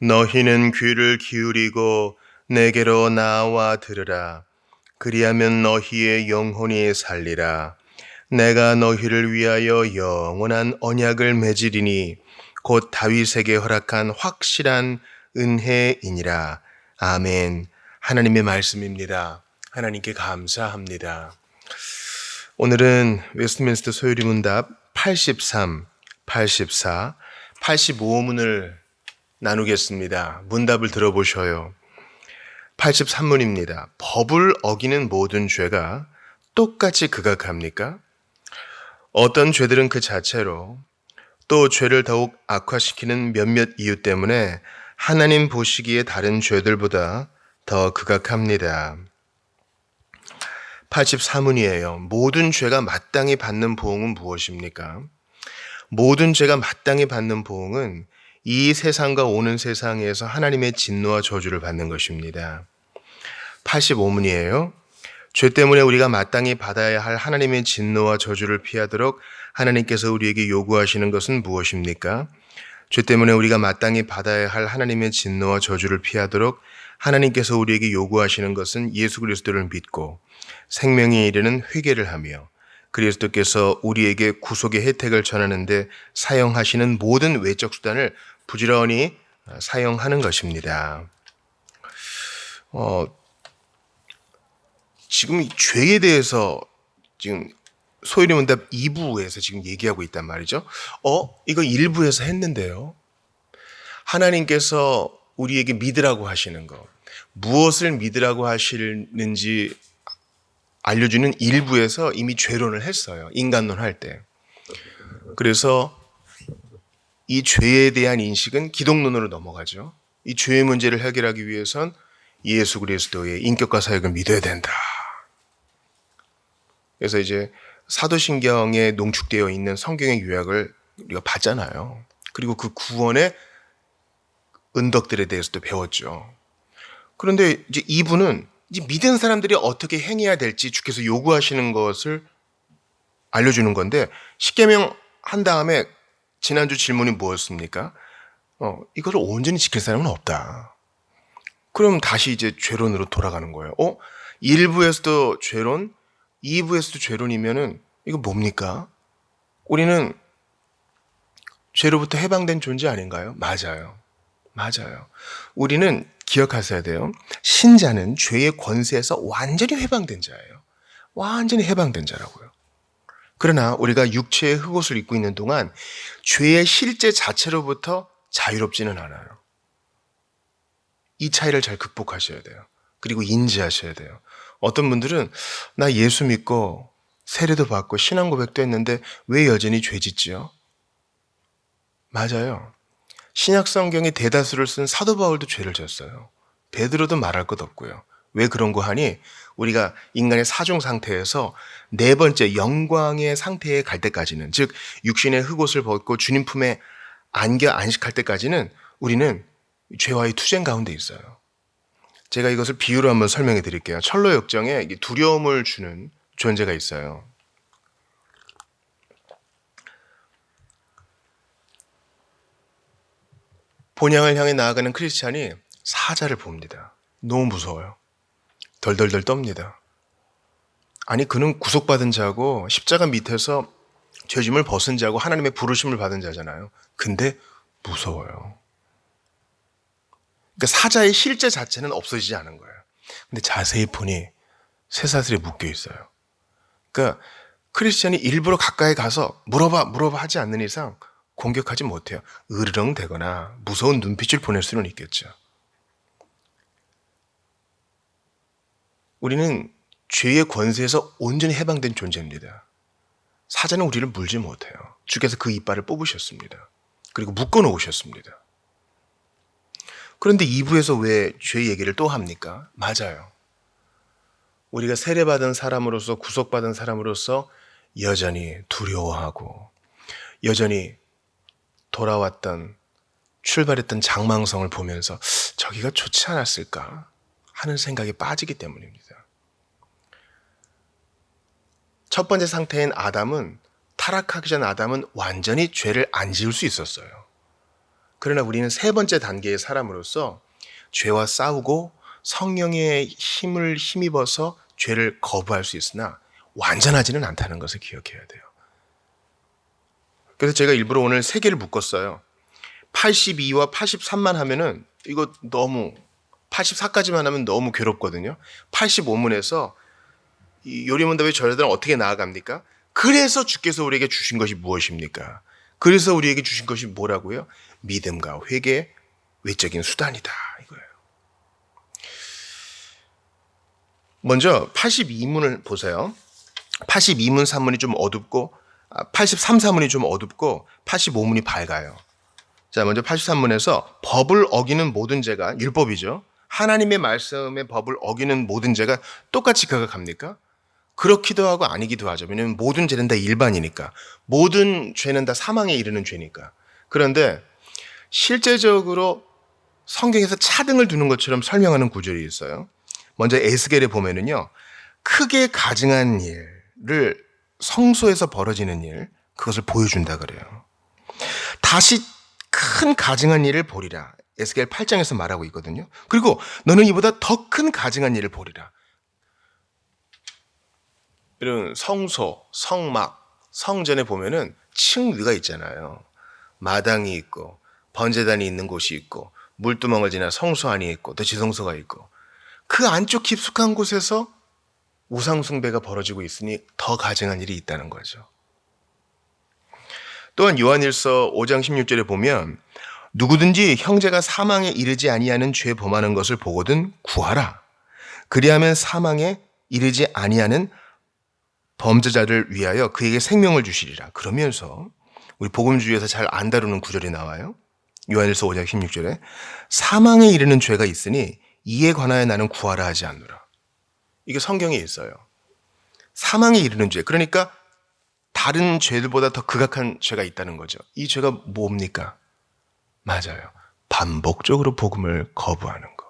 너희는 귀를 기울이고 내게로 나와 들으라. 그리하면 너희의 영혼이 살리라. 내가 너희를 위하여 영원한 언약을 맺으리니 곧 다윗에게 허락한 확실한 은혜이니라. 아멘. 하나님의 말씀입니다. 하나님께 감사합니다. 오늘은 웨스트민스터 소요리 문답 83, 84, 85문을 나누겠습니다. 문답을 들어보셔요. 83문입니다. 법을 어기는 모든 죄가 똑같이 극악합니까? 어떤 죄들은 그 자체로, 또 죄를 더욱 악화시키는 몇몇 이유 때문에 하나님 보시기에 다른 죄들보다 더 극악합니다. 84문이에요. 모든 죄가 마땅히 받는 보응은 무엇입니까? 모든 죄가 마땅히 받는 보응은 이 세상과 오는 세상에서 하나님의 진노와 저주를 받는 것입니다. 85문이에요. 죄 때문에 우리가 마땅히 받아야 할 하나님의 진노와 저주를 피하도록 하나님께서 우리에게 요구하시는 것은 무엇입니까? 죄 때문에 우리가 마땅히 받아야 할 하나님의 진노와 저주를 피하도록 하나님께서 우리에게 요구하시는 것은 예수 그리스도를 믿고 생명에 이르는 회개를 하며 그리스도께서 우리에게 구속의 혜택을 전하는데 사용하시는 모든 외적 수단을 부지런히 사용하는 것입니다. 지금 이 죄에 대해서 지금 소요리 문답 2부에서 지금 얘기하고 있단 말이죠. 이거 1부에서 했는데요. 하나님께서 우리에게 믿으라고 하시는 것, 무엇을 믿으라고 하시는지 알려주는 1부에서 이미 죄론을 했어요. 인간론 할 때. 그래서 이 죄에 대한 인식은 기독론으로 넘어가죠. 이 죄의 문제를 해결하기 위해선 예수 그리스도의 인격과 사역을 믿어야 된다. 그래서 이제 사도신경에 농축되어 있는 성경의 요약을 우리가 봤잖아요. 그리고 그 구원의 은덕들에 대해서도 배웠죠. 그런데 이제 2부는 이제 믿은 사람들이 어떻게 행해야 될지 주께서 요구하시는 것을 알려주는 건데, 십계명 한 다음에 지난주 질문이 뭐였습니까? 이거를 온전히 지킬 사람은 없다. 그럼 다시 이제 죄론으로 돌아가는 거예요. 1부에서도 죄론, 2부에서도 죄론이면은 이거 뭡니까? 우리는 죄로부터 해방된 존재 아닌가요? 맞아요. 우리는 기억하셔야 돼요. 신자는 죄의 권세에서 완전히 해방된 자예요. 완전히 해방된 자라고요. 그러나 우리가 육체의 흑옷을 입고 있는 동안 죄의 실제 자체로부터 자유롭지는 않아요. 이 차이를 잘 극복하셔야 돼요. 그리고 인지하셔야 돼요. 어떤 분들은 나 예수 믿고 세례도 받고 신앙 고백도 했는데 왜 여전히 죄 짓지요? 맞아요. 신약 성경의 대다수를 쓴 사도 바울도 죄를 졌어요. 베드로도 말할 것 없고요. 왜 그런 거 하니? 우리가 인간의 사중 상태에서 네 번째 영광의 상태에 갈 때까지는, 즉 육신의 흑옷을 벗고 주님 품에 안식할 때까지는 우리는 죄와의 투쟁 가운데 있어요. 제가 이것을 비유로 한번 설명해 드릴게요. 철로 역정에 두려움을 주는 존재가 있어요. 본향을 향해 나아가는 크리스찬이 사자를 봅니다. 너무 무서워요. 덜덜덜 떱니다. 아니, 그는 구속받은 자고 십자가 밑에서 죄짐을 벗은 자고 하나님의 부르심을 받은 자잖아요. 근데 무서워요. 그러니까 사자의 실제 자체는 없어지지 않은 거예요. 근데 자세히 보니 쇠사슬에 묶여 있어요. 그러니까 크리스찬이 일부러 가까이 가서 물어봐 하지 않는 이상 공격하지 못해요. 으르렁 대거나 무서운 눈빛을 보낼 수는 있겠죠. 우리는 죄의 권세에서 온전히 해방된 존재입니다. 사자는 우리를 물지 못해요. 주께서 그 이빨을 뽑으셨습니다. 그리고 묶어 놓으셨습니다. 그런데 2부에서 왜 죄 얘기를 또 합니까? 맞아요. 우리가 세례받은 사람으로서, 구속받은 사람으로서 여전히 두려워하고 여전히 돌아왔던, 출발했던 장망성을 보면서 저기가 좋지 않았을까 하는 생각에 빠지기 때문입니다. 첫 번째 상태인 아담은, 타락하기 전 아담은 완전히 죄를 안 지을 수 있었어요. 그러나 우리는 세 번째 단계의 사람으로서 죄와 싸우고 성령의 힘을 힘입어서 죄를 거부할 수 있으나 완전하지는 않다는 것을 기억해야 돼요. 그래서 제가 일부러 오늘 세 개를 묶었어요. 82와 83만 하면은 이거 너무 84까지만 하면 너무 괴롭거든요. 85문에서 이 요리문답의 저자들은 어떻게 나아갑니까? 그래서 주께서 우리에게 주신 것이 무엇입니까? 그래서 우리에게 주신 것이 뭐라고요? 믿음과 회개의 외적인 수단이다 이거예요. 먼저 82문을 보세요. 82문 3문이 좀 어둡고 83, 4문이 좀 어둡고 85문이 밝아요. 자, 먼저 83문에서 법을 어기는 모든 죄가 율법이죠. 하나님의 말씀의 법을 어기는 모든 죄가 똑같이 가각합니까? 그렇기도 하고 아니기도 하죠. 왜냐하면 모든 죄는 다 일반이니까. 모든 죄는 다 사망에 이르는 죄니까. 그런데 실제적으로 성경에서 차등을 두는 것처럼 설명하는 구절이 있어요. 먼저 에스겔에 보면은요. 크게 가증한 일을 성소에서 벌어지는 일, 그것을 보여준다 그래요. 다시 큰 가증한 일을 보리라. 에스겔 8장에서 말하고 있거든요. 그리고 너는 이보다 더 큰 가증한 일을 보리라. 이런 성소, 성막, 성전에 보면은 층위가 있잖아요. 마당이 있고 번제단이 있는 곳이 있고 물두멍을 지나 성소 안이 있고 또 지성소가 있고 그 안쪽 깊숙한 곳에서 우상숭배가 벌어지고 있으니 더 가증한 일이 있다는 거죠. 또한 요한일서 5장 16절에 보면 누구든지 형제가 사망에 이르지 아니하는 죄 범하는 것을 보거든 구하라. 그리하면 사망에 이르지 아니하는 범죄자를 위하여 그에게 생명을 주시리라. 그러면서 우리 복음주의에서 잘 안 다루는 구절이 나와요. 요한일서 5장 16절에 사망에 이르는 죄가 있으니 이에 관하여 나는 구하라 하지 않노라. 이게 성경에 있어요. 사망에 이르는 죄. 그러니까 다른 죄들보다 더 극악한 죄가 있다는 거죠. 이 죄가 뭡니까? 맞아요. 반복적으로 복음을 거부하는 거.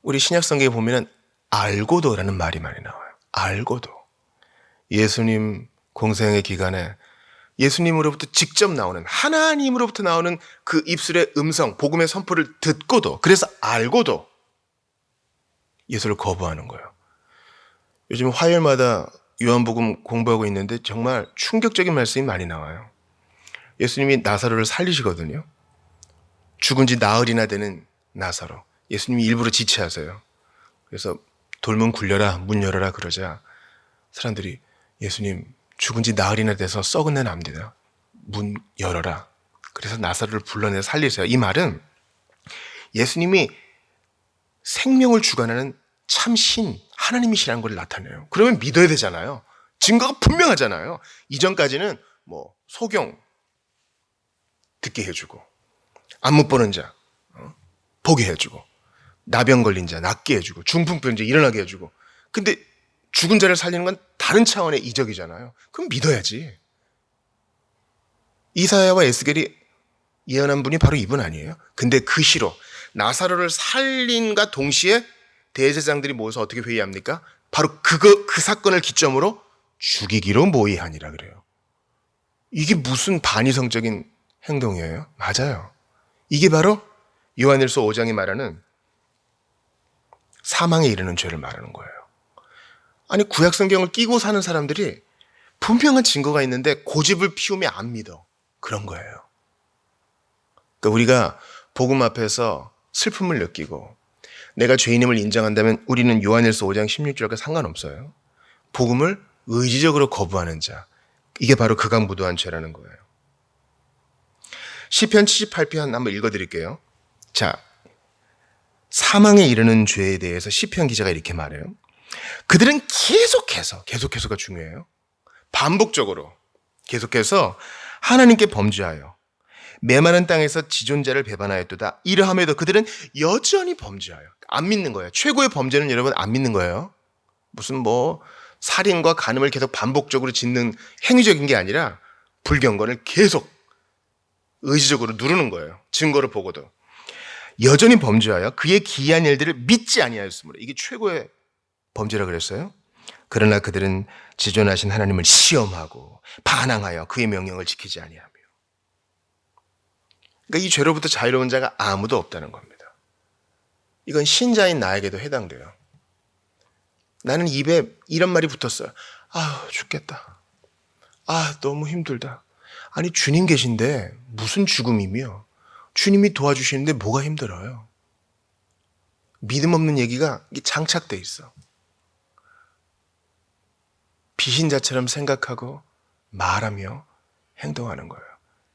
우리 신약성경에 보면 알고도라는 말이 많이 나와요. 알고도. 예수님 공생의 기간에 예수님으로부터 직접 나오는 하나님으로부터 나오는 그 입술의 음성, 복음의 선포를 듣고도 그래서 알고도 예수를 거부하는 거예요. 요즘 화요일마다 요한복음 공부하고 있는데 정말 충격적인 말씀이 많이 나와요. 예수님이 나사로를 살리시거든요. 죽은 지 나흘이나 되는 나사로. 예수님이 일부러 지체하세요. 그래서 돌문 굴려라, 문 열어라 그러자 사람들이 예수님 죽은 지 나흘이나 돼서 썩은 내 납니다. 문 열어라. 그래서 나사로를 불러내 살리세요. 이 말은 예수님이 생명을 주관하는 참신 하나님이시라는 걸 나타내요. 그러면 믿어야 되잖아요. 증거가 분명하잖아요. 이전까지는 뭐 소경 듣게 해주고 안 못 보는 자 보게 해주고 나병 걸린 자 낫게 해주고 중풍병자 일어나게 해주고 근데 죽은 자를 살리는 건 다른 차원의 이적이잖아요. 그럼 믿어야지. 이사야와 에스겔이 예언한 분이 바로 이분 아니에요? 근데 그 시로 나사로를 살린과 동시에 대제사장들이 모여서 어떻게 회의합니까? 바로 그 사건을 기점으로 죽이기로 모의하니라 그래요. 이게 무슨 반이성적인 행동이에요? 맞아요. 이게 바로 요한일서 5장이 말하는 사망에 이르는 죄를 말하는 거예요. 아니 구약 성경을 끼고 사는 사람들이 분명한 증거가 있는데 고집을 피우면 안 믿어. 그런 거예요. 그러니까 우리가 복음 앞에서 슬픔을 느끼고 내가 죄인임을 인정한다면 우리는 요한일서 5장 16절과 상관없어요. 복음을 의지적으로 거부하는 자. 이게 바로 극악무도한 죄라는 거예요. 시편 78편 한번 읽어드릴게요. 자, 사망에 이르는 죄에 대해서 시편 기자가 이렇게 말해요. 그들은 계속해서가 중요해요. 반복적으로 계속해서 하나님께 범죄하여 메마른 땅에서 지존자를 배반하였도다. 이러함에도 그들은 여전히 범죄하여. 안 믿는 거예요. 최고의 범죄는 여러분 안 믿는 거예요. 무슨 뭐 살인과 간음을 계속 반복적으로 짓는 행위적인 게 아니라 불경건을 계속 의지적으로 누르는 거예요. 증거를 보고도. 여전히 범죄하여 그의 기이한 일들을 믿지 아니하였으므로. 이게 최고의 범죄라 그랬어요. 그러나 그들은 지존하신 하나님을 시험하고 반항하여 그의 명령을 지키지 아니하며. 그러니까 이 죄로부터 자유로운 자가 아무도 없다는 겁니다. 이건 신자인 나에게도 해당돼요. 나는 입에 이런 말이 붙었어요. 아, 죽겠다. 아, 너무 힘들다. 아니, 주님 계신데 무슨 죽음이며 주님이 도와주시는데 뭐가 힘들어요? 믿음 없는 얘기가 장착돼 있어. 비신자처럼 생각하고 말하며 행동하는 거예요.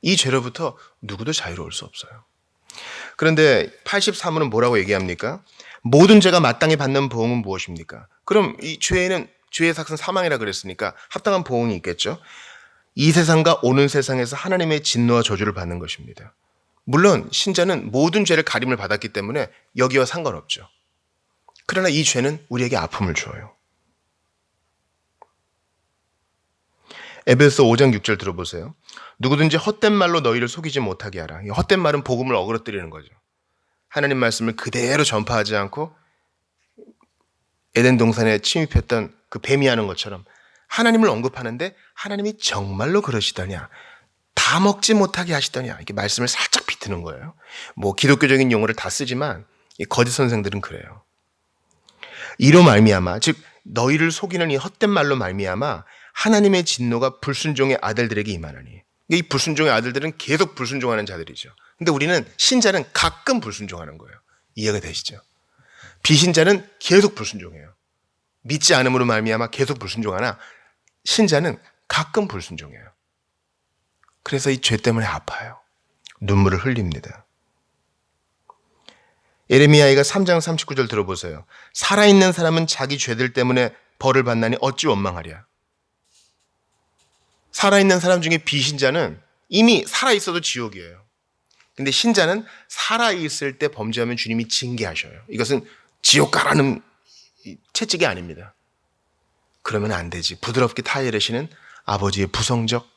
이 죄로부터 누구도 자유로울 수 없어요. 그런데 83호는 뭐라고 얘기합니까? 모든 죄가 마땅히 받는 보응은 무엇입니까? 그럼 이 죄는 죄의 삭은 사망이라 그랬으니까 합당한 보응이 있겠죠. 이 세상과 오는 세상에서 하나님의 진노와 저주를 받는 것입니다. 물론 신자는 모든 죄를 가림을 받았기 때문에 여기와 상관없죠. 그러나 이 죄는 우리에게 아픔을 주어요. 에베소 5장 6절 들어보세요. 누구든지 헛된 말로 너희를 속이지 못하게 하라. 이 헛된 말은 복음을 어그러뜨리는 거죠. 하나님 말씀을 그대로 전파하지 않고 에덴 동산에 침입했던 그 뱀이 하는 것처럼 하나님을 언급하는데 하나님이 정말로 그러시더냐, 다 먹지 못하게 하시더냐, 이렇게 말씀을 살짝 비트는 거예요. 뭐 기독교적인 용어를 다 쓰지만 이 거짓 선생들은 그래요. 이로 말미암아, 즉 너희를 속이는 이 헛된 말로 말미암아 하나님의 진노가 불순종의 아들들에게 임하나니. 이 불순종의 아들들은 계속 불순종하는 자들이죠. 근데 우리는 신자는 가끔 불순종하는 거예요. 이해가 되시죠? 비신자는 계속 불순종해요. 믿지 않음으로 말미암아 계속 불순종하나 신자는 가끔 불순종해요. 그래서 이 죄 때문에 아파요. 눈물을 흘립니다. 예레미야가 3장 39절 들어보세요. 살아있는 사람은 자기 죄들 때문에 벌을 받나니 어찌 원망하랴. 살아있는 사람 중에 비신자는 이미 살아있어도 지옥이에요. 근데 신자는 살아있을 때 범죄하면 주님이 징계하셔요. 이것은 지옥 가라는 채찍이 아닙니다. 그러면 안 되지. 부드럽게 타이르시는 아버지의 부성적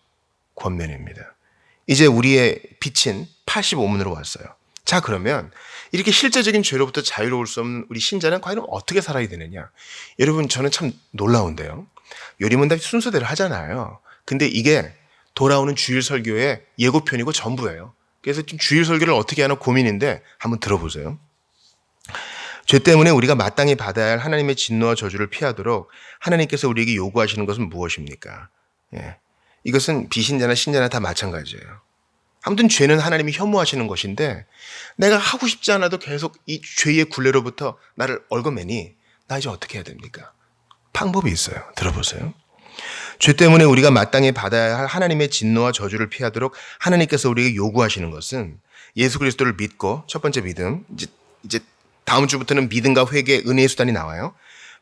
권면입니다. 이제 우리의 빛인 85문으로 왔어요. 자, 그러면 이렇게 실제적인 죄로부터 자유로울 수 없는 우리 신자는 과연 어떻게 살아야 되느냐? 여러분, 저는 참 놀라운데요. 요리문답 순서대로 하잖아요. 근데 이게 돌아오는 주일 설교의 예고편이고 전부예요. 그래서 좀 주일 설교를 어떻게 하나 고민인데 한번 들어보세요. 죄 때문에 우리가 마땅히 받아야 할 하나님의 진노와 저주를 피하도록 하나님께서 우리에게 요구하시는 것은 무엇입니까? 예. 이것은 비신자나 신자나 다 마찬가지예요. 아무튼 죄는 하나님이 혐오하시는 것인데 내가 하고 싶지 않아도 계속 이 죄의 굴레로부터 나를 얽어매니 나 이제 어떻게 해야 됩니까? 방법이 있어요. 들어보세요. 죄 때문에 우리가 마땅히 받아야 할 하나님의 진노와 저주를 피하도록 하나님께서 우리에게 요구하시는 것은 예수 그리스도를 믿고, 첫 번째 믿음, 이제 다음 주부터는 믿음과 회개, 은혜의 수단이 나와요.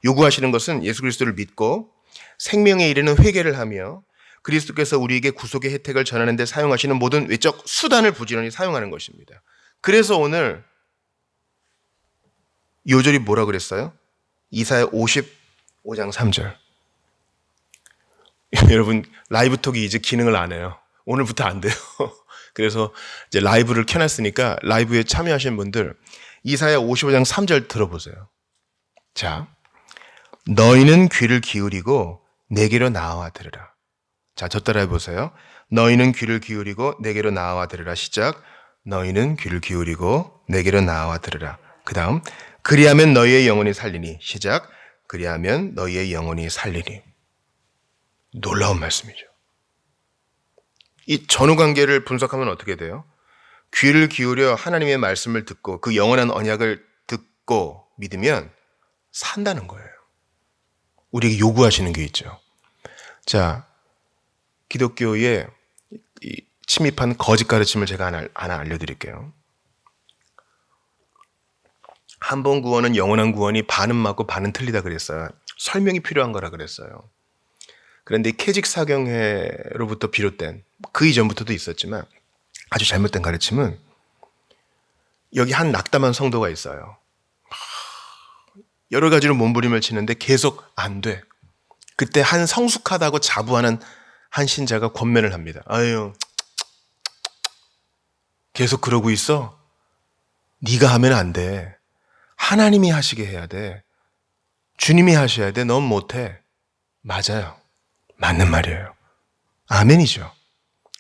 요구하시는 것은 예수 그리스도를 믿고 생명에 이르는 회개를 하며 그리스도께서 우리에게 구속의 혜택을 전하는 데 사용하시는 모든 외적 수단을 부지런히 사용하는 것입니다. 그래서 오늘 요절이 뭐라 그랬어요? 이사야 55장 3절. 여러분, 라이브톡이 이제 기능을 안 해요. 오늘부터 안 돼요. 그래서 이제 라이브를 켜놨으니까 라이브에 참여하신 분들 이사야 55장 3절 들어보세요. 자, 너희는 귀를 기울이고 내게로 나와 들으라. 자, 저 따라해 보세요. 너희는 귀를 기울이고 내게로 나와 들으라. 시작. 너희는 귀를 기울이고 내게로 나와 들으라. 그 다음, 그리하면 너희의 영혼이 살리니. 시작. 그리하면 너희의 영혼이 살리니. 놀라운 말씀이죠. 이 전후관계를 분석하면 어떻게 돼요? 귀를 기울여 하나님의 말씀을 듣고 그 영원한 언약을 듣고 믿으면 산다는 거예요. 우리에게 요구하시는 게 있죠. 자, 기독교에 침입한 거짓 가르침을 제가 하나 알려드릴게요. 한 번 구원은 영원한 구원이 반은 맞고 반은 틀리다 그랬어요. 설명이 필요한 거라 그랬어요. 그런데 캐직 사경회로부터 비롯된, 그 이전부터도 있었지만 아주 잘못된 가르침은, 여기 한 낙담한 성도가 있어요. 여러 가지로 몸부림을 치는데 계속 안 돼. 그때 한 성숙하다고 자부하는 한 신자가 권면을 합니다. 아유, 계속 그러고 있어? 네가 하면 안 돼. 하나님이 하시게 해야 돼. 주님이 하셔야 돼. 넌 못해. 맞아요. 맞는 말이에요. 아멘이죠.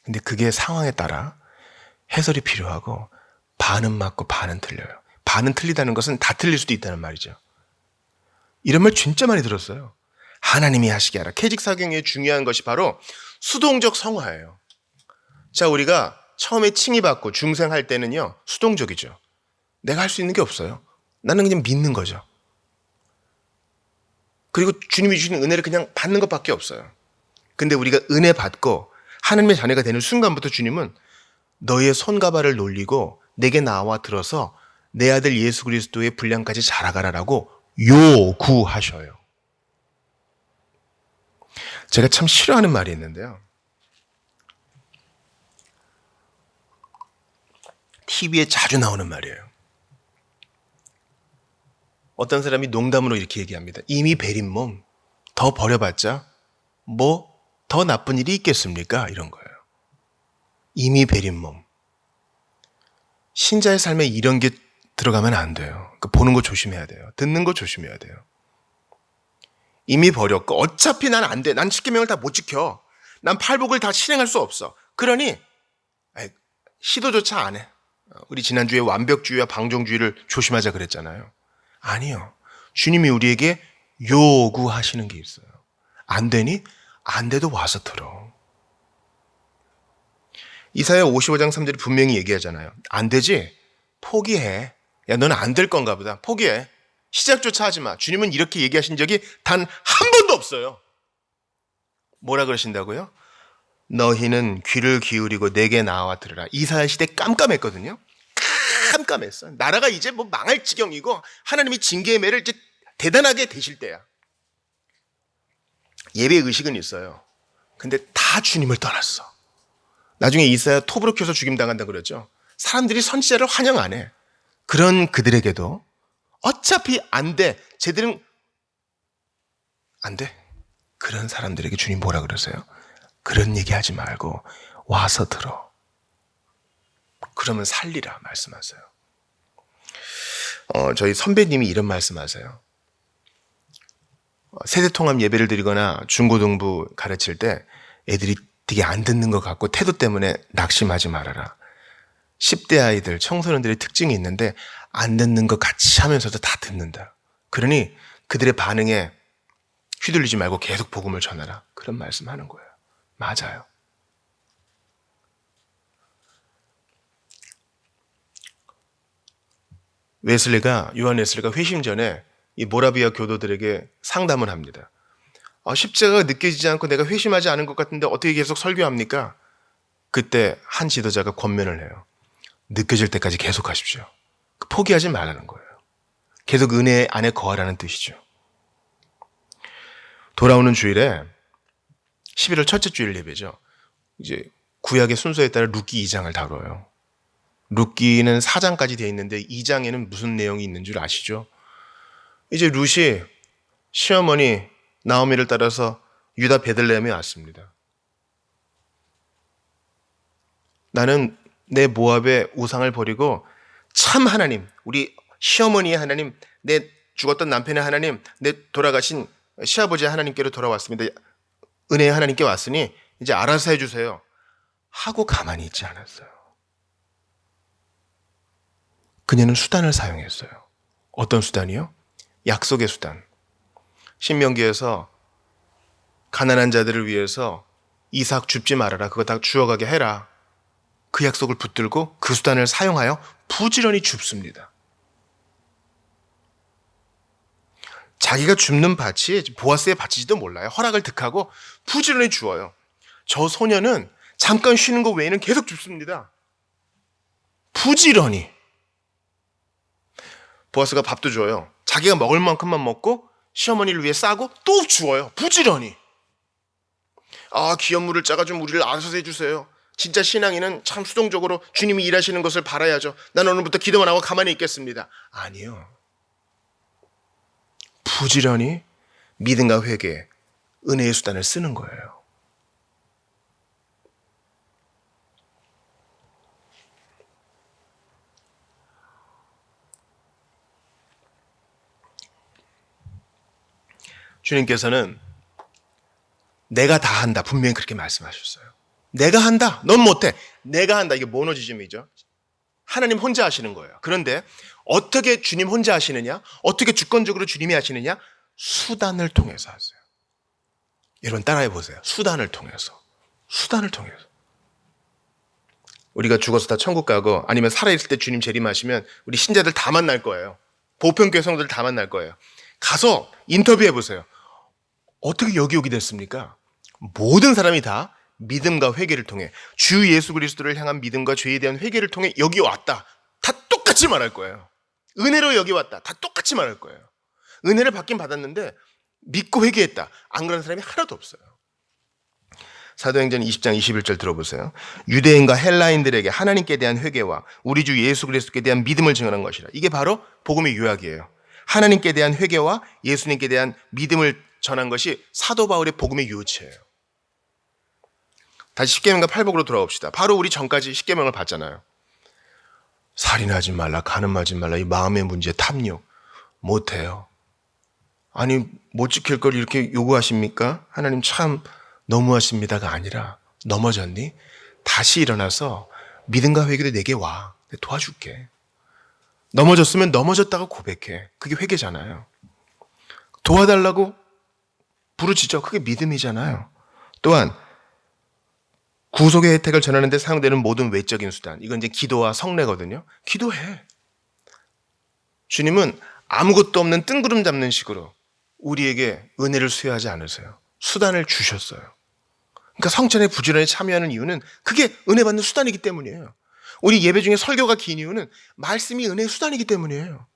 근데 그게 상황에 따라 해설이 필요하고 반은 맞고 반은 틀려요. 반은 틀리다는 것은 다 틀릴 수도 있다는 말이죠. 이런 말 진짜 많이 들었어요. 하나님이 하시게 하라. 캐직사경에 중요한 것이 바로 수동적 성화예요. 자, 우리가 처음에 칭의받고 중생할 때는요, 수동적이죠. 내가 할 수 있는 게 없어요. 나는 그냥 믿는 거죠. 그리고 주님이 주시는 은혜를 그냥 받는 것밖에 없어요. 근데 우리가 은혜 받고 하나님의 자녀가 되는 순간부터 주님은 너의 손과 발을 놀리고 내게 나와 들어서 내 아들 예수 그리스도의 분량까지 자라가라라고 요구하셔요. 제가 참 싫어하는 말이 있는데요. TV에 자주 나오는 말이에요. 어떤 사람이 농담으로 이렇게 얘기합니다. 이미 베린 몸 더 버려봤자 뭐 더 나쁜 일이 있겠습니까? 이런 거예요. 이미 베린 몸. 신자의 삶에 이런 게 들어가면 안 돼요. 그러니까 보는 거 조심해야 돼요. 듣는 거 조심해야 돼요. 이미 버렸고 어차피 난 안 돼. 난 십계명을 다 못 지켜. 난 팔복을 다 실행할 수 없어. 그러니 시도조차 안 해. 우리 지난주에 완벽주의와 방종주의를 조심하자 그랬잖아요. 아니요. 주님이 우리에게 요구하시는 게 있어요. 안 되니? 안 돼도 와서 들어. 이사야 55장 3절이 분명히 얘기하잖아요. 안 되지? 포기해. 야, 너는 안 될 건가 보다. 포기해. 시작조차 하지 마. 주님은 이렇게 얘기하신 적이 단 한 번도 없어요. 뭐라 그러신다고요? 너희는 귀를 기울이고 내게 나와 들으라. 이사야 시대 깜깜했거든요. 깜깜했어. 나라가 이제 뭐 망할 지경이고 하나님이 징계의 매를 이제 대단하게 대실 때야. 예배 의식은 있어요. 근데 다 주님을 떠났어. 나중에 이사야 톱으로 켜서 죽임당한다 그랬죠. 사람들이 선지자를 환영 안 해. 그런 그들에게도 어차피 안 돼. 쟤들은 안 돼. 그런 사람들에게 주님 뭐라 그러세요? 그런 얘기하지 말고 와서 들어. 그러면 살리라 말씀하세요. 저희 선배님이 이런 말씀하세요. 세대통합 예배를 드리거나 중고등부 가르칠 때 애들이 되게 안 듣는 것 같고 태도 때문에 낙심하지 말아라. 10대 아이들, 청소년들의 특징이 있는데 안 듣는 것 같이 하면서도 다 듣는다. 그러니 그들의 반응에 휘둘리지 말고 계속 복음을 전하라. 그런 말씀하는 거예요. 맞아요. 요한 웨슬리가 회심 전에 이 모라비아 교도들에게 상담을 합니다. 십자가가 느껴지지 않고 내가 회심하지 않은 것 같은데 어떻게 계속 설교합니까? 그때 한 지도자가 권면을 해요. 느껴질 때까지 계속 하십시오. 포기하지 말라는 거예요. 계속 은혜 안에 거하라는 뜻이죠. 돌아오는 주일에 11월 첫째 주일 예배죠. 이제 구약의 순서에 따라 룻기 2장을 다뤄요. 룻기는 4장까지 되어 있는데 2장에는 무슨 내용이 있는 줄 아시죠? 이제 룻이 시어머니 나오미를 따라서 유다 베들레헴에 왔습니다. 나는 내 모압의 우상을 버리고 참 하나님, 우리 시어머니의 하나님, 내 죽었던 남편의 하나님, 내 돌아가신 시아버지의 하나님께로 돌아왔습니다. 은혜의 하나님께 왔으니 이제 알아서 해주세요. 하고 가만히 있지 않았어요. 그녀는 수단을 사용했어요. 어떤 수단이요? 약속의 수단. 신명기에서 가난한 자들을 위해서 이삭 줍지 말아라. 그거 다 주워가게 해라. 그 약속을 붙들고 그 수단을 사용하여 부지런히 줍습니다. 자기가 줍는 밭이 보아스의 밭이지도 몰라요. 허락을 득하고 부지런히 주어요. 저 소녀는 잠깐 쉬는 것 외에는 계속 줍습니다. 부지런히. 보아스가 밥도 줘요. 자기가 먹을 만큼만 먹고 시어머니를 위해 싸고 또 주어요. 부지런히. 기업 물을 짜가 좀 우리를 알아서 해주세요. 진짜 신앙인은 참 수동적으로 주님이 일하시는 것을 바라야죠. 난 오늘부터 기도만 하고 가만히 있겠습니다. 아니요. 부지런히 믿음과 회개, 은혜의 수단을 쓰는 거예요. 주님께서는 내가 다 한다. 분명히 그렇게 말씀하셨어요. 내가 한다. 넌 못해. 내가 한다. 이게 모노지즘이죠. 하나님 혼자 하시는 거예요. 그런데 어떻게 주님 혼자 하시느냐? 어떻게 주권적으로 주님이 하시느냐? 수단을 통해서 하세요. 여러분 따라해 보세요. 수단을 통해서. 수단을 통해서. 우리가 죽어서 다 천국 가고 아니면 살아있을 때 주님 재림하시면 우리 신자들 다 만날 거예요. 보편교회 성도들 다 만날 거예요. 가서 인터뷰해 보세요. 어떻게 여기 오게 됐습니까? 모든 사람이 다 믿음과 회개를 통해 주 예수 그리스도를 향한 믿음과 죄에 대한 회개를 통해 여기 왔다. 다 똑같이 말할 거예요. 은혜로 여기 왔다. 다 똑같이 말할 거예요. 은혜를 받긴 받았는데 믿고 회개했다. 안 그런 사람이 하나도 없어요. 사도행전 20장 21절 들어보세요. 유대인과 헬라인들에게 하나님께 대한 회개와 우리 주 예수 그리스도께 대한 믿음을 증언한 것이라. 이게 바로 복음의 요약이에요. 하나님께 대한 회개와 예수님께 대한 믿음을 전한 것이 사도 바울의 복음의 요체예요. 다시 십계명과 팔복으로 돌아옵시다. 바로 우리 전까지 십계명을 봤잖아요. 살인하지 말라, 간음하지 말라, 이 마음의 문제, 탐욕 못해요. 아니 못 지킬 걸 이렇게 요구하십니까? 하나님 참 너무하십니다가 아니라 넘어졌니? 다시 일어나서 믿음과 회개로 내게 와. 내가 도와줄게. 넘어졌으면 넘어졌다고 고백해. 그게 회개잖아요. 도와달라고 부르짖어. 그게 믿음이잖아요. 또한 구속의 혜택을 전하는 데 사용되는 모든 외적인 수단. 이건 이제 기도와 성례거든요. 기도해. 주님은 아무것도 없는 뜬구름 잡는 식으로 우리에게 은혜를 수여하지 않으세요. 수단을 주셨어요. 그러니까 성찬에 부지런히 참여하는 이유는 그게 은혜 받는 수단이기 때문이에요. 우리 예배 중에 설교가 긴 이유는 말씀이 은혜의 수단이기 때문이에요.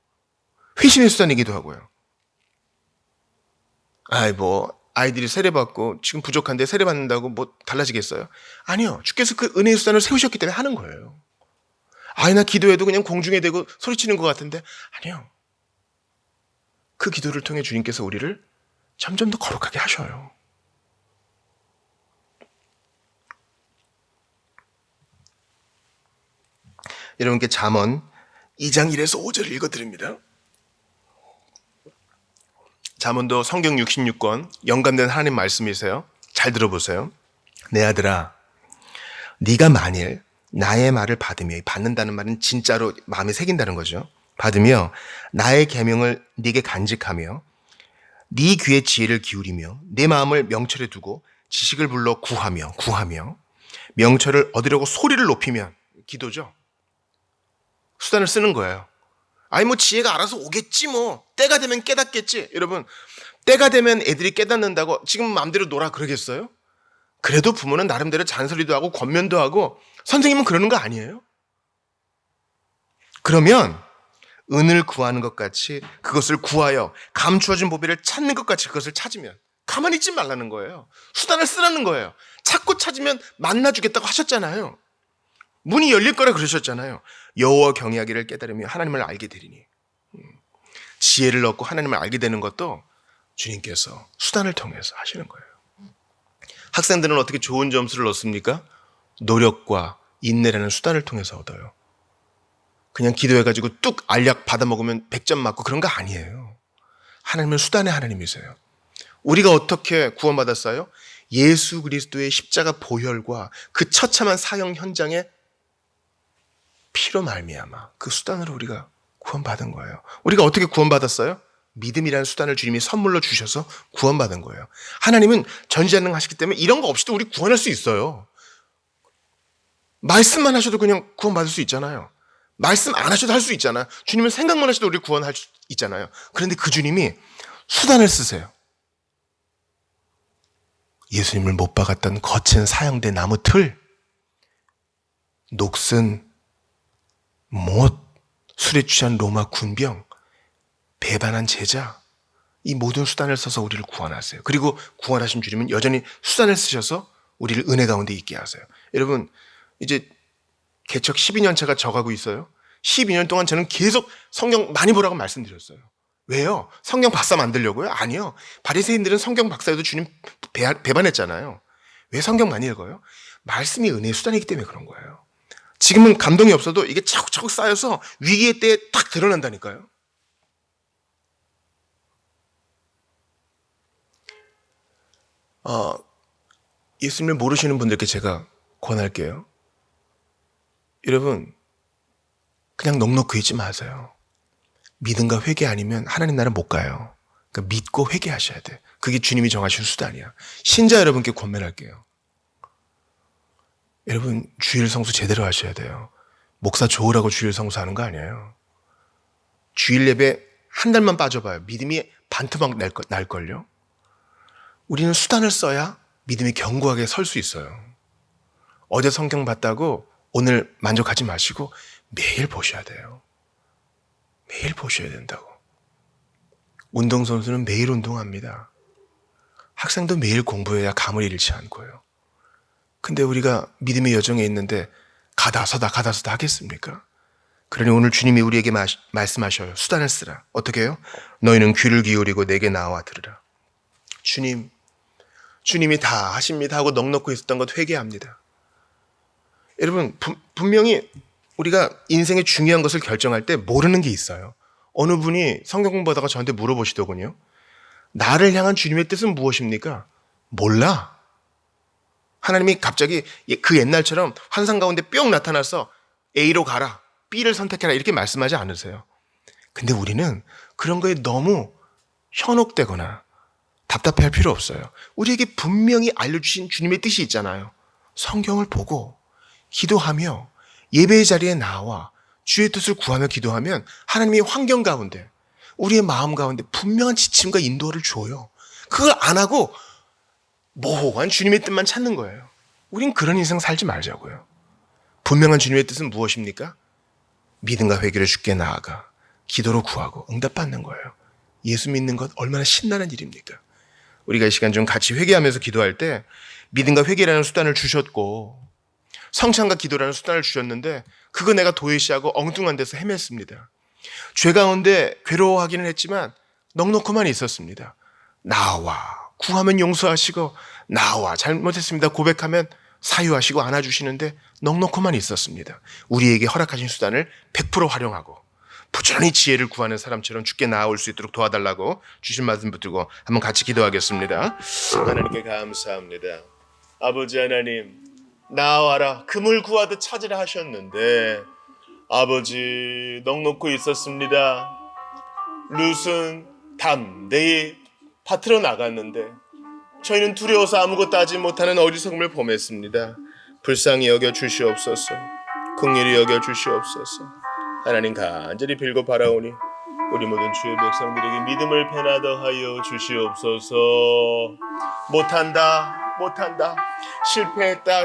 회심의 수단이기도 하고요. 아이들이 세례받고 지금 부족한데 세례받는다고 뭐 달라지겠어요? 아니요. 주께서 그 은혜의 수단을 세우셨기 때문에 하는 거예요. 나 기도해도 그냥 공중에 대고 소리치는 것 같은데 아니요. 그 기도를 통해 주님께서 우리를 점점 더 거룩하게 하셔요. 여러분께 잠언 2장 1에서 5절을 읽어드립니다. 잠언도 성경 66권 영감된 하나님 말씀이세요. 잘 들어보세요. 내 아들아, 네가 만일 나의 말을 받으며, 받는다는 말은 진짜로 마음에 새긴다는 거죠. 받으며 나의 계명을 네게 간직하며 네 귀에 지혜를 기울이며 내 마음을 명철에 두고 지식을 불러 구하며 명철을 얻으려고 소리를 높이면, 기도죠. 수단을 쓰는 거예요. 지혜가 알아서 오겠지 뭐. 때가 되면 깨닫겠지. 여러분, 때가 되면 애들이 깨닫는다고 지금 마음대로 놀아 그러겠어요? 그래도 부모는 나름대로 잔소리도 하고 권면도 하고 선생님은 그러는 거 아니에요? 그러면 은을 구하는 것 같이 그것을 구하여 감추어진 보배를 찾는 것 같이 그것을 찾으면 가만히 있지 말라는 거예요. 수단을 쓰라는 거예요. 찾고 찾으면 만나주겠다고 하셨잖아요. 문이 열릴 거라 그러셨잖아요. 여호와 경외하기를 깨달으며 하나님을 알게 되리니. 지혜를 얻고 하나님을 알게 되는 것도 주님께서 수단을 통해서 하시는 거예요. 학생들은 어떻게 좋은 점수를 얻습니까? 노력과 인내라는 수단을 통해서 얻어요. 그냥 기도해가지고 뚝 알약 받아먹으면 100점 맞고 그런 거 아니에요. 하나님은 수단의 하나님이세요. 우리가 어떻게 구원받았어요? 예수 그리스도의 십자가 보혈과 그 처참한 사형 현장에 피로 말미암아 그 수단으로 우리가 구원받은 거예요. 우리가 어떻게 구원받았어요? 믿음이라는 수단을 주님이 선물로 주셔서 구원받은 거예요. 하나님은 전지전능하시기 때문에 이런 거 없이도 우리 구원할 수 있어요. 말씀만 하셔도 그냥 구원받을 수 있잖아요. 말씀 안 하셔도 할 수 있잖아요. 주님은 생각만 하셔도 우리 구원할 수 있잖아요. 그런데 그 주님이 수단을 쓰세요. 예수님을 못 박았던 거친 사형된 나무 틀, 녹슨 못, 술에 취한 로마 군병, 배반한 제자, 이 모든 수단을 써서 우리를 구원하세요. 그리고 구원하신 주님은 여전히 수단을 쓰셔서 우리를 은혜 가운데 있게 하세요. 여러분, 이제 개척 12년 차가 저가고 있어요. 12년 동안 저는 계속 성경 많이 보라고 말씀드렸어요. 왜요? 성경 박사 만들려고요? 아니요. 바리새인들은 성경 박사여도 주님 배반했잖아요. 왜 성경 많이 읽어요? 말씀이 은혜의 수단이기 때문에 그런 거예요. 지금은 감동이 없어도 이게 차곡차곡 쌓여서 위기의 때에 딱 드러난다니까요. 예수님을 모르시는 분들께 제가 권할게요. 여러분, 그냥 넉넉히 있지 마세요. 믿음과 회개 아니면 하나님 나라 못 가요. 그러니까 믿고 회개하셔야 돼. 그게 주님이 정하신 수단이야. 신자 여러분께 권면할게요. 여러분, 주일 성수 제대로 하셔야 돼요. 목사 좋으라고 주일 성수하는 거 아니에요. 주일 예배 한 달만 빠져봐요. 믿음이 반토막 날걸요. 우리는 수단을 써야 믿음이 견고하게 설 수 있어요. 어제 성경 봤다고 오늘 만족하지 마시고 매일 보셔야 돼요. 매일 보셔야 된다고. 운동선수는 매일 운동합니다. 학생도 매일 공부해야 감을 잃지 않고요. 근데 우리가 믿음의 여정에 있는데 가다 서다 하겠습니까? 그러니 오늘 주님이 우리에게 말씀하셔요. 수단을 쓰라. 어떻게 해요? 너희는 귀를 기울이고 내게 나와 들으라. 주님이 다 하십니다 하고 넉넉히 있었던 것 회개합니다. 여러분, 분명히 우리가 인생의 중요한 것을 결정할 때 모르는 게 있어요. 어느 분이 성경 공부하다가 저한테 물어보시더군요. 나를 향한 주님의 뜻은 무엇입니까? 몰라. 하나님이 갑자기 그 옛날처럼 환상 가운데 뿅 나타나서 A로 가라, B를 선택해라 이렇게 말씀하지 않으세요. 근데 우리는 그런 거에 너무 현혹되거나 답답해할 필요 없어요. 우리에게 분명히 알려주신 주님의 뜻이 있잖아요. 성경을 보고 기도하며 예배의 자리에 나와 주의 뜻을 구하며 기도하면 하나님이 환경 가운데 우리의 마음 가운데 분명한 지침과 인도를 줘요. 그걸 안 하고 모호한 주님의 뜻만 찾는 거예요. 우린 그런 인생 살지 말자고요. 분명한 주님의 뜻은 무엇입니까? 믿음과 회개를 주께 나아가 기도로 구하고 응답받는 거예요. 예수 믿는 것 얼마나 신나는 일입니까? 우리가 이 시간 좀 같이 회개하면서 기도할 때 믿음과 회개라는 수단을 주셨고 성찬과 기도라는 수단을 주셨는데 그거 내가 도외시하고 엉뚱한 데서 헤맸습니다. 죄 가운데 괴로워하기는 했지만 넉넉히만 있었습니다. 나와 구하면 용서하시고 나와 잘못했습니다 고백하면 사유하시고 안아주시는데 넉넉히만 있었습니다. 우리에게 허락하신 수단을 100% 활용하고 부지런히 지혜를 구하는 사람처럼 주께 나아올 수 있도록 도와달라고 주신 말씀 붙들고 한번 같이 기도하겠습니다. 하나님께 감사합니다. 아버지 하나님, 나와라 금을 구하듯 찾으라 하셨는데 아버지 넉넉히 있었습니다. 룻은 담대히 밭으로 나갔는데 저희는 두려워서 아무것도 하지 못하는 어리석음을 범했습니다. 불쌍히 여겨 주시옵소서. 긍휼히 여겨 주시옵소서. 하나님 간절히 빌고 바라오니 우리 모든 주의 백성들에게 믿음을 배나 더하여 주시옵소서. 못한다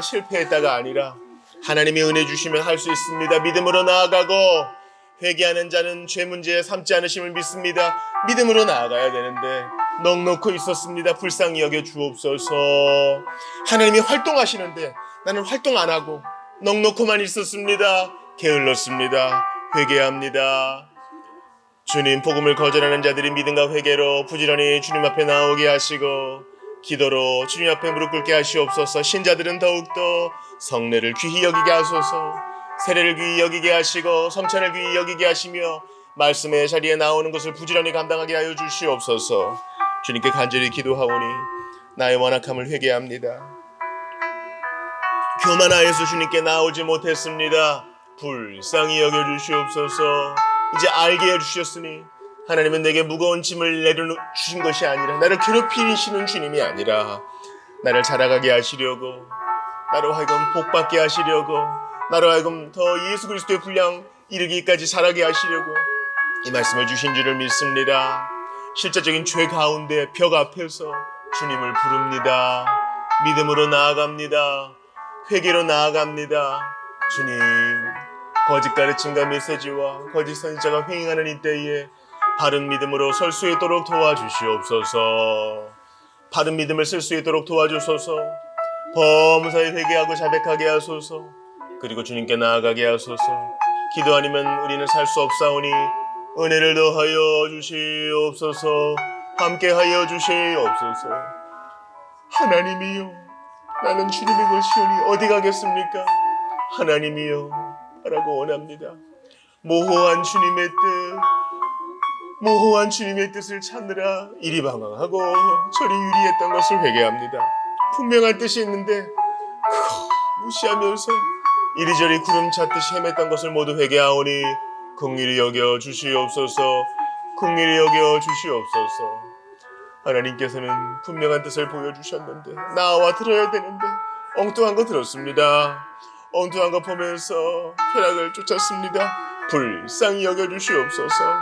실패했다가 아니라 하나님의 은혜 주시면 할 수 있습니다. 믿음으로 나아가고 회개하는 자는 죄 문제에 삼지 않으심을 믿습니다. 믿음으로 나아가야 되는데 넉넉히 있었습니다. 불쌍히 여겨 주옵소서. 하나님이 활동하시는데 나는 활동 안 하고 넉넉히만 있었습니다. 게을렀습니다. 회개합니다. 주님, 복음을 거절하는 자들이 믿음과 회개로 부지런히 주님 앞에 나오게 하시고 기도로 주님 앞에 무릎 꿇게 하시옵소서. 신자들은 더욱더 성례를 귀히 여기게 하소서. 세례를 귀히 여기게 하시고 성찬을 귀히 여기게 하시며 말씀의 자리에 나오는 것을 부지런히 감당하게 하여 주시옵소서. 주님께 간절히 기도하오니 나의 완악함을 회개합니다. 교만하여서 주님께 나오지 못했습니다. 불쌍히 여겨주시옵소서. 이제 알게 해주셨으니 하나님은 내게 무거운 짐을 내려주신 것이 아니라 나를 괴롭히시는 주님이 아니라 나를 자라가게 하시려고 나로 하여금 복받게 하시려고 나로 하여금 더 예수 그리스도의 분량 이르기까지 자라게 하시려고 이 말씀을 주신 줄을 믿습니다. 실제적인 죄 가운데 벽 앞에서 주님을 부릅니다. 믿음으로 나아갑니다. 회개로 나아갑니다. 주님, 거짓 가르침과 메시지와 거짓 선지자가 횡행하는 이때에 바른 믿음으로 설 수 있도록 도와주시옵소서. 바른 믿음을 쓸 수 있도록 도와주소서. 범사에 회개하고 자백하게 하소서. 그리고 주님께 나아가게 하소서. 기도 아니면 우리는 살 수 없사오니 은혜를 더하여 주시옵소서. 함께하여 주시옵소서. 하나님이여, 나는 주님의 것이오니 어디 가겠습니까? 하나님이여 라고 원합니다. 모호한 주님의 뜻을 찾느라 이리 방황하고 저리 유리했던 것을 회개합니다. 분명한 뜻이 있는데 그거 무시하면서 이리저리 구름 찾듯이 헤맸던 것을 모두 회개하오니 긍휼히 여겨 주시옵소서. 긍휼히 여겨 주시옵소서. 하나님께서는 분명한 뜻을 보여주셨는데 나와 들어야 되는데 엉뚱한 거 들었습니다. 엉뚱한 거 보면서 쾌락을 쫓았습니다. 불쌍히 여겨주시옵소서.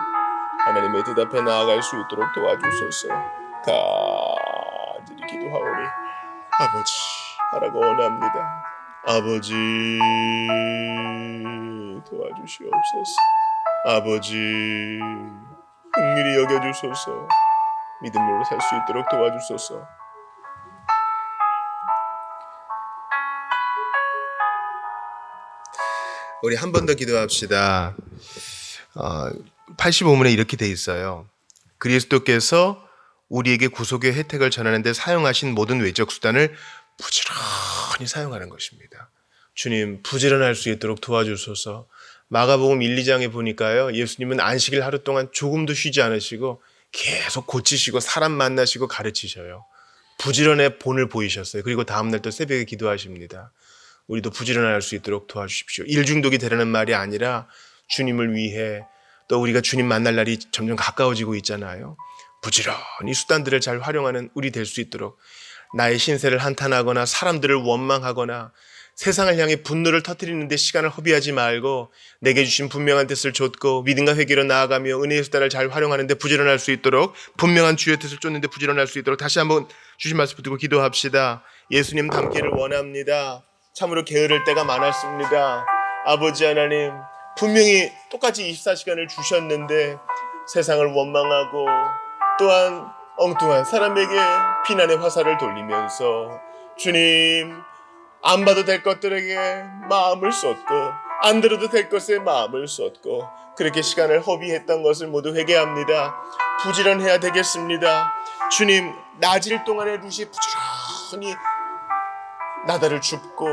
하나님의 뜻 앞에 나아갈 수 있도록 도와주소서. 간절히 기도하오니 아버지 하라고 원합니다. 아버지 도와주시옵소서. 아버지 긍휼히 여겨주소서. 믿음으로 살 수 있도록 도와주소서. 우리 한 번 더 기도합시다. 85문에 이렇게 돼 있어요. 그리스도께서 우리에게 구속의 혜택을 전하는데 사용하신 모든 외적 수단을 부지런히 사용하는 것입니다. 주님 부지런할 수 있도록 도와주소서. 마가복음 1, 2장에 보니까요, 예수님은 안식일 하루 동안 조금도 쉬지 않으시고 계속 고치시고 사람 만나시고 가르치셔요. 부지런의 본을 보이셨어요. 그리고 다음날 또 새벽에 기도하십니다. 우리도 부지런할 수 있도록 도와주십시오. 일중독이 되라는 말이 아니라 주님을 위해, 또 우리가 주님 만날 날이 점점 가까워지고 있잖아요. 부지런히 수단들을 잘 활용하는 우리 될 수 있도록, 나의 신세를 한탄하거나 사람들을 원망하거나 세상을 향해 분노를 터뜨리는 데 시간을 허비하지 말고 내게 주신 분명한 뜻을 좇고 믿음과 회개로 나아가며 은혜의 수단을 잘 활용하는 데 부지런할 수 있도록, 분명한 주의 뜻을 쫓는 데 부지런할 수 있도록 다시 한번 주신 말씀 붙들고 기도합시다. 예수님 닮기를 원합니다. 참으로 게으를 때가 많았습니다. 아버지 하나님, 분명히 똑같이 24시간을 주셨는데 세상을 원망하고 또한 엉뚱한 사람에게 비난의 화살을 돌리면서 주님, 안 봐도 될 것들에게 마음을 쏟고 안 들어도 될 것에 마음을 쏟고 그렇게 시간을 허비했던 것을 모두 회개합니다. 부지런해야 되겠습니다. 주님, 낮일 동안에 루시 부지런히 나다를 줍고